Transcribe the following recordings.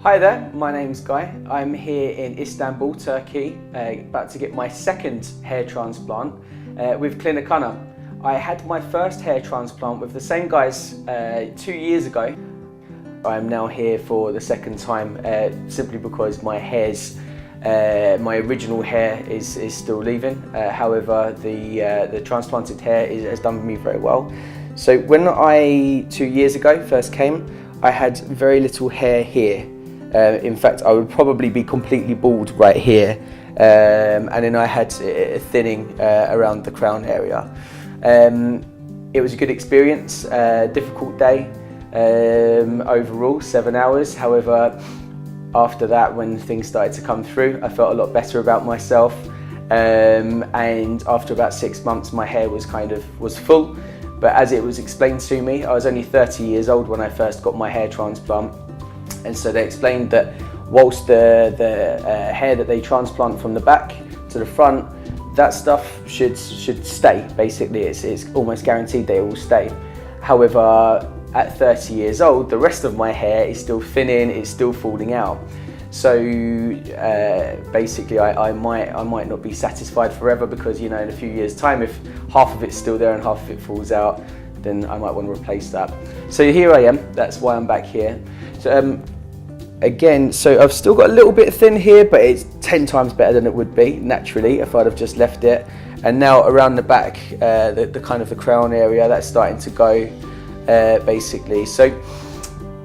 Hi there, my name's Guy. I'm here in Istanbul, Turkey, about to get my second hair transplant with Clinicana. I had my first hair transplant with the same guys 2 years ago. I'm now here for the second time simply because my original hair is still leaving. However, the transplanted hair has done me very well. So when I 2 years ago first came, I had very little hair here. In fact, I would probably be completely bald right here, and then I had a thinning around the crown area. It was a good experience, difficult day overall, 7 hours. However, after that, when things started to come through, I felt a lot better about myself, and after about 6 months my hair was full. But as it was explained to me, I was only 30 years old when I first got my hair transplant. And so they explained that whilst the hair that they transplant from the back to the front, that stuff should stay. Basically, it's almost guaranteed they will stay. However, at 30 years old, the rest of my hair is still thinning, it's still falling out. So basically, I might not be satisfied forever, because in a few years' time, if half of it's still there and half of it falls out, then I might want to replace that. So here I am. That's why I'm back here. So again, so I've still got a little bit thin here, but it's 10 times better than it would be naturally if I'd have just left it. And now around the back, the kind of the crown area, that's starting to go basically. So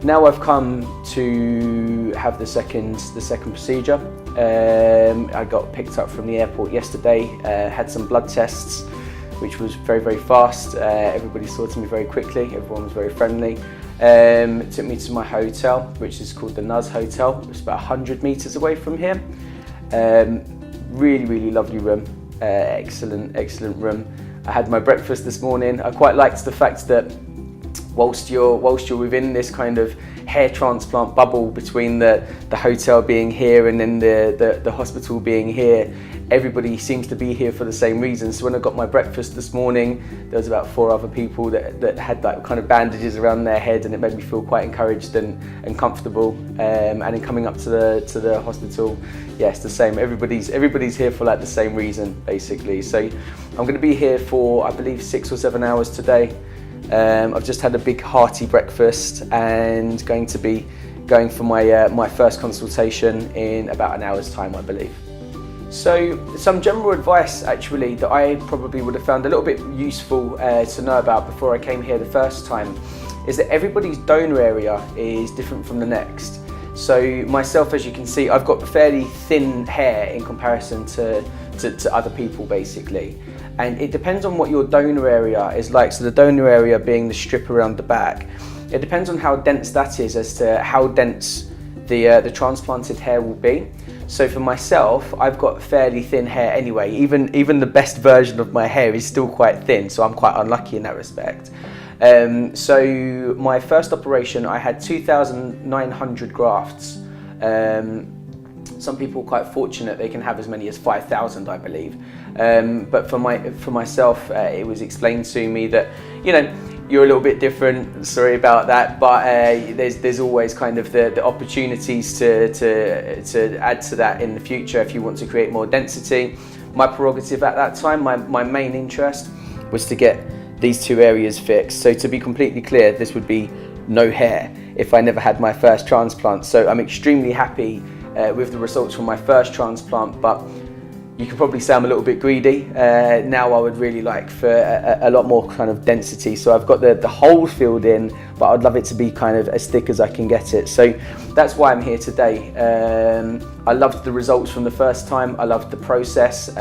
now I've come to have the second procedure. I got picked up from the airport yesterday, had some blood tests, which was very, very fast. Everybody saw to me very quickly, everyone was very friendly. It took me to my hotel, which is called the Nuz Hotel. It's about 100 meters away from here. Really, really lovely room, excellent room. I had my breakfast this morning. I quite liked the fact that whilst you're within this kind of hair transplant bubble between the hotel being here and then the hospital being here, everybody seems to be here for the same reason. So when I got my breakfast this morning, there was about 4 other people that had that kind of bandages around their head, and it made me feel quite encouraged and comfortable. And then coming up to the hospital, yeah, it's the same. Everybody's here for like the same reason, basically. So I'm going to be here for, I believe, 6 or 7 hours today. I've just had a big hearty breakfast and going to be going for my first consultation in about an hour's time, I believe. So some general advice actually that I probably would have found a little bit useful to know about before I came here the first time is that everybody's donor area is different from the next. So myself, as you can see, I've got fairly thin hair in comparison to other people basically. And it depends on what your donor area is like. So the donor area being the strip around the back, it depends on how dense that is as to how dense the transplanted hair will be. So for myself, I've got fairly thin hair anyway. Even the best version of my hair is still quite thin, so I'm quite unlucky in that respect. So my first operation, I had 2,900 grafts. Some people are quite fortunate, they can have as many as 5,000, I believe. But for myself, it was explained to me that, you're a little bit different, sorry about that, but there's always kind of the opportunities to add to that in the future if you want to create more density. My prerogative at that time, my main interest was to get these 2 areas fixed. So to be completely clear, this would be no hair if I never had my first transplant. So I'm extremely happy with the results from my first transplant, but you could probably say I'm a little bit greedy. Now I would really like for a lot more kind of density. So I've got the whole filled in, but I'd love it to be kind of as thick as I can get it. So that's why I'm here today. I loved the results from the first time. I loved the process.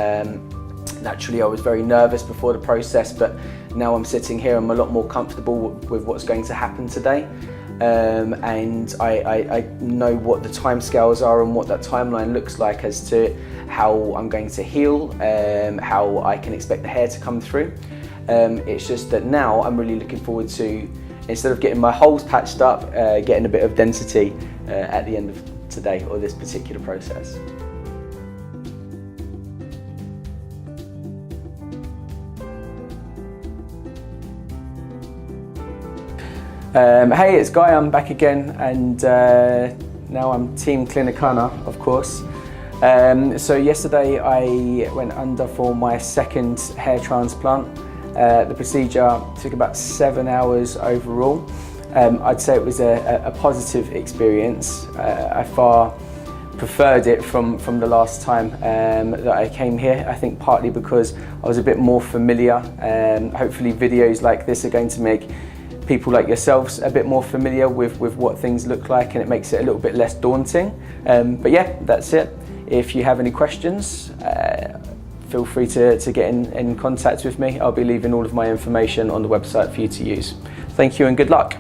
Naturally, I was very nervous before the process, but now I'm sitting here, I'm a lot more comfortable with what's going to happen today. And I know what the timescales are and what that timeline looks like as to how I'm going to heal, how I can expect the hair to come through. It's just that now I'm really looking forward to, instead of getting my holes patched up, getting a bit of density at the end of today or this particular process. Hey, it's Guy, I'm back again, and now I'm Team Clinicana, of course. So yesterday I went under for my second hair transplant. The procedure took about 7 hours overall. I'd say it was a positive experience. I far preferred it from the last time that I came here. I think partly because I was a bit more familiar. Hopefully videos like this are going to make people like yourselves a bit more familiar with what things look like, and it makes it a little bit less daunting. But yeah, that's it. If you have any questions, feel free to get in contact with me. I'll be leaving all of my information on the website for you to use. Thank you and good luck.